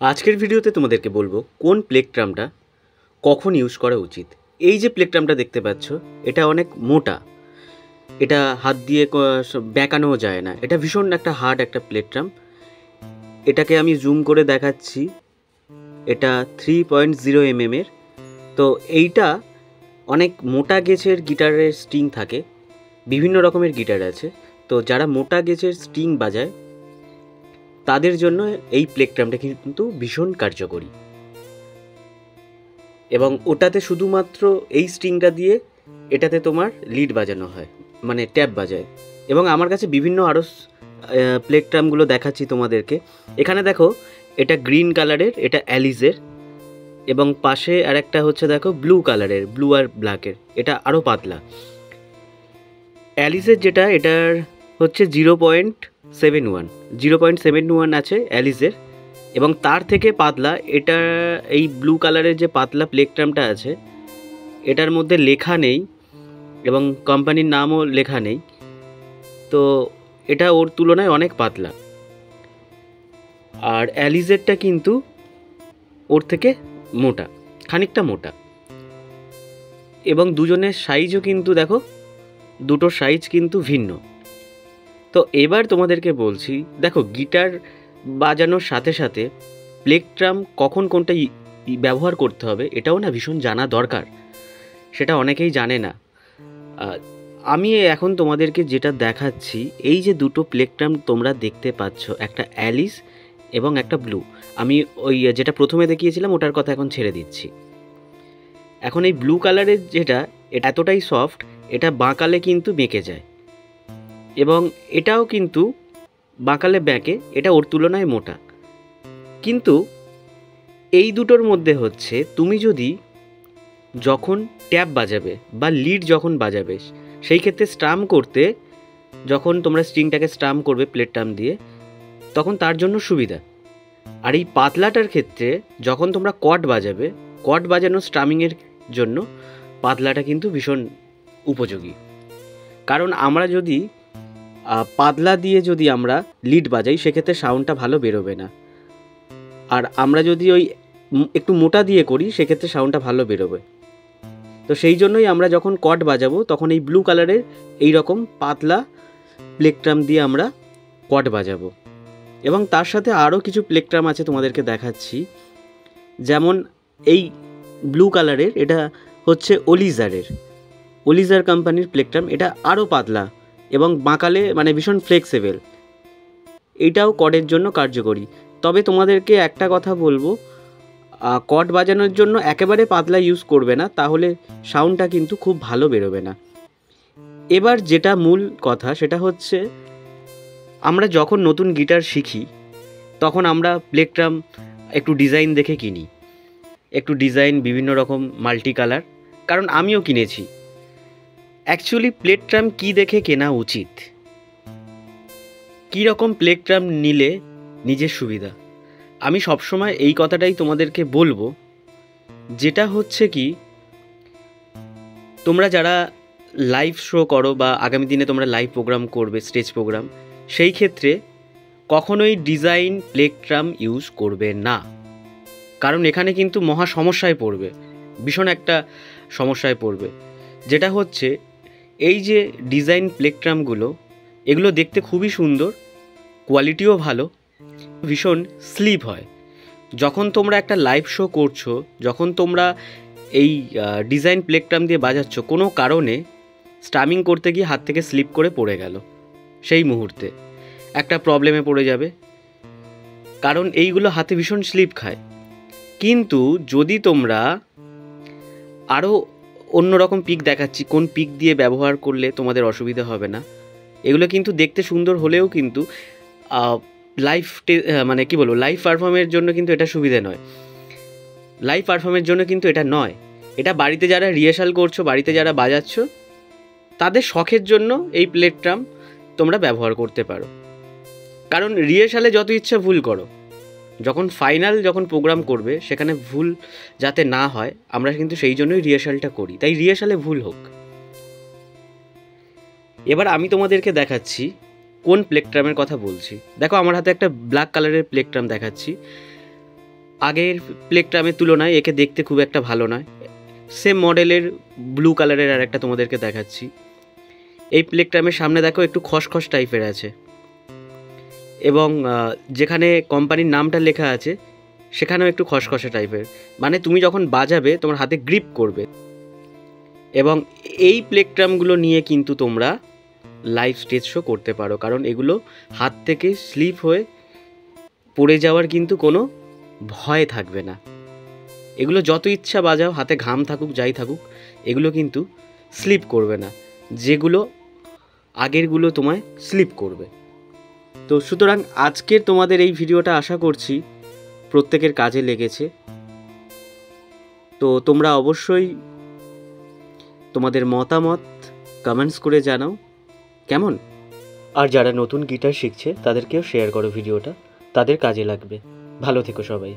আজকের ভিডিওতে তোমাদেরকে বলবো কোন প্লেগট্রামটা কখন ইউজ করা উচিত। এই যে প্লেগট্রামটা দেখতে পাচ্ছ, এটা অনেক মোটা, এটা হাত দিয়ে বেঁকানোও যায় না, এটা ভীষণ একটা হার্ড একটা প্লেগট্রাম। এটাকে আমি জুম করে দেখাচ্ছি, এটা 3.0 mm এর। তো এইটা অনেক মোটা গেজের গিটারের স্ট্রিং থাকে, বিভিন্ন রকমের গিটার আছে, তো যারা মোটা গেজের স্ট্রিং বাজায় তাদের জন্য এই প্লেগট্রামটা কিন্তু ভীষণ কার্যকরী। এবং ওটাতে শুধুমাত্র এই স্ট্রিংটা দিয়ে এটাতে তোমার লিড বাজানো হয়, মানে ট্যাপ বাজায়। এবং আমার কাছে বিভিন্ন আরও প্লেগট্রামগুলো দেখাচ্ছি তোমাদেরকে। এখানে দেখো, এটা গ্রিন কালারের, এটা অ্যালিজের। এবং পাশে আর একটা হচ্ছে দেখো ব্লু কালারের, ব্লু আর ব্ল্যাকের, এটা আরও পাতলা। অ্যালিজের যেটা, এটার হচ্ছে 0.71 আছে অ্যালিজের। এবং তার থেকে পাতলা এটা, এই ব্লু কালারের যে পাতলা প্লেগট্রামটা আছে, এটার মধ্যে লেখা নেই এবং কোম্পানির নামও লেখা নেই, তো এটা ওর তুলনায় অনেক পাতলা। আর অ্যালিজেরটা কিন্তু ওর থেকে মোটা, খানিকটা মোটা। এবং দুজনের সাইজও কিন্তু দেখো, দুটো সাইজ কিন্তু ভিন্ন। তো এবার তোমাদেরকে বলছি, দেখো গিটার বাজানোর সাথে সাথে প্লেগট্রাম কখন কোনটা ব্যবহার করতে হবে এটাও না ভীষণ জানা দরকার, সেটা অনেকেই জানে না। আমি এখন তোমাদেরকে যেটা দেখাচ্ছি, এই যে দুটো প্লেগট্রাম তোমরা দেখতে পাচ্ছ, একটা অ্যালিস এবং একটা ব্লু। আমি ওই যেটা প্রথমে দেখিয়েছিলাম ওটার কথা এখন ছেড়ে দিচ্ছি। এখন এই ব্লু কালারের যেটা, এটা এতটাই সফট, এটা বাঁকালে কিন্তু বেঁকে যায়, এবং এটাও কিন্তু বাঁকালে বেঁকে, এটা ওর তুলনায় মোটা। কিন্তু এই দুটোর মধ্যে হচ্ছে, তুমি যদি যখন ট্যাপ বাজাবে বা লিড যখন বাজাবে, সেই ক্ষেত্রে স্ট্রাম করতে, যখন তোমরা স্ট্রিংটাকে স্ট্রাম করবে প্লেগট্রাম দিয়ে, তখন তার জন্য সুবিধা। আর এই পাতলাটার ক্ষেত্রে যখন তোমরা কর্ড বাজাবে, কর্ড বাজানো স্ট্রামিংয়ের জন্য পাতলাটা কিন্তু ভীষণ উপযোগী। কারণ আমরা যদি পাতলা দিয়ে যদি আমরা লিড বাজাই, সেক্ষেত্রে সাউন্ডটা ভালো বেরোবে না। আর আমরা যদি ওই একটু মোটা দিয়ে করি, সেক্ষেত্রে সাউন্ডটা ভালো বেরোবে। তো সেই জন্যই আমরা যখন কর্ড বাজাবো, তখন এই ব্লু কালারের এই রকম পাতলা প্লেগট্রাম দিয়ে আমরা কর্ড বাজাবো। এবং তার সাথে আরও কিছু প্লেগট্রাম আছে, তোমাদেরকে দেখাচ্ছি। যেমন এই ব্লু কালারের, এটা হচ্ছে ওলিজার কোম্পানির প্লেগট্রাম। এটা আরও পাতলা এবং বাঁকালে মানে ভীষণ ফ্লেক্সিবল, এইটাও কর্ডের জন্য কার্যকরী। তবে তোমাদেরকে একটা কথা বলবো, কর্ড বাজানোর জন্য একেবারে পাতলা ইউজ করবে না, তাহলে সাউন্ডটা কিন্তু খুব ভালো বেরোবে না। এবার যেটা মূল কথা, সেটা হচ্ছে আমরা যখন নতুন গিটার শিখি, তখন আমরা প্লেগট্রাম একটু ডিজাইন দেখে কিনি, একটু ডিজাইন বিভিন্ন রকম মাল্টি কালার, কারণ আমিও কিনেছি। অ্যাকচুয়ালি প্লেগট্রাম কী দেখে কেনা উচিত, কী রকম প্লেগট্রাম নিলে নিজের সুবিধা, আমি সবসময় এই কথাটাই তোমাদেরকে বলবো। যেটা হচ্ছে কি, তোমরা যারা লাইভ শো করো বা আগামী দিনে তোমরা লাইভ প্রোগ্রাম করবে, স্টেজ প্রোগ্রাম, সেই ক্ষেত্রে কখনোই ডিজাইন প্লেগট্রাম ইউজ করবে না। কারণ এখানে কিন্তু মহা সমস্যায় পড়বে, ভীষণ একটা সমস্যায় পড়বে। যেটা হচ্ছে, এই যে ডিজাইন প্লেগট্রামগুলো, এগুলো দেখতে খুবই সুন্দর, কোয়ালিটিও ভালো, ভীষণ স্লিপ হয়। যখন তোমরা একটা লাইভ শো করছো, যখন তোমরা এই ডিজাইন প্লেগট্রাম দিয়ে বাজাচ্ছ, কোনো কারণে স্ট্রামিং করতে গিয়ে হাত থেকে স্লিপ করে পড়ে গেল, সেই মুহূর্তে একটা প্রবলেমে পড়ে যাবে, কারণ এইগুলো হাতে ভীষণ স্লিপ খায়। কিন্তু যদি তোমরা আরও অন্যরকম পিক দেখাচ্ছি, কোন পিক দিয়ে ব্যবহার করলে তোমাদের অসুবিধা হবে না। এগুলো কিন্তু দেখতে সুন্দর হলেও কিন্তু লাইভ মানে কি বলবো, লাইভ পারফর্মের জন্য কিন্তু এটা সুবিধা নয়। লাইভ পারফর্মের জন্য কিন্তু এটা নয়, এটা বাড়িতে যারা রিহার্সাল করছো, বাড়িতে যারা বাজাচ্ছ, তাদের শখের জন্য এই প্লেগট্রাম তোমরা ব্যবহার করতে পারো। কারণ রিহার্সালে যত ইচ্ছা ভুল করো, যখন ফাইনাল যখন প্রোগ্রাম করবে, সেখানে ভুল যাতে না হয়, আমরা কিন্তু সেই জন্যই রিহার্সালটা করি, তাই রিহার্সালে ভুল হোক। এবার আমি তোমাদেরকে দেখাচ্ছি কোন প্লেগট্রামের কথা বলছি। দেখো, আমার হাতে একটা ব্ল্যাক কালারের প্লেগট্রাম দেখাচ্ছি। আগের প্লেগট্রামের তুলনায় একে দেখতে খুব একটা ভালো নয়। সেম মডেলের ব্লু কালারের আর একটা তোমাদেরকে দেখাচ্ছি। এই প্লেগট্রামের সামনে দেখো একটু খসখস টাইপের আছে, এবং যেখানে কোম্পানির নামটা লেখা আছে সেখানেও একটু খসখসে টাইপের, মানে তুমি যখন বাজাবে তোমার হাতে গ্রিপ করবে। এবং এই প্লেগট্রামগুলো নিয়ে কিন্তু তোমরা লাইভ স্টেজ শো করতে পারো, কারণ এগুলো হাত থেকে স্লিপ হয়ে পড়ে যাওয়ার কিন্তু কোনো ভয় থাকবে না। এগুলো যত ইচ্ছা বাজাও, হাতে ঘাম থাকুক যাই থাকুক, এগুলো কিন্তু স্লিপ করবে না, যেগুলো আগেরগুলো তোমায় স্লিপ করবে। তো সুতরাং আজকের তোমাদের এই ভিডিওটা আশা করছি প্রত্যেকের কাজে লেগেছে। তো তোমরা অবশ্যই তোমাদের মতামত কমেন্টস করে জানাও কেমন। আর যারা নতুন গিটার শিখছে তাদেরকেও শেয়ার করো ভিডিওটা, তাদের কাজে লাগবে। ভালো থেকো সবাই।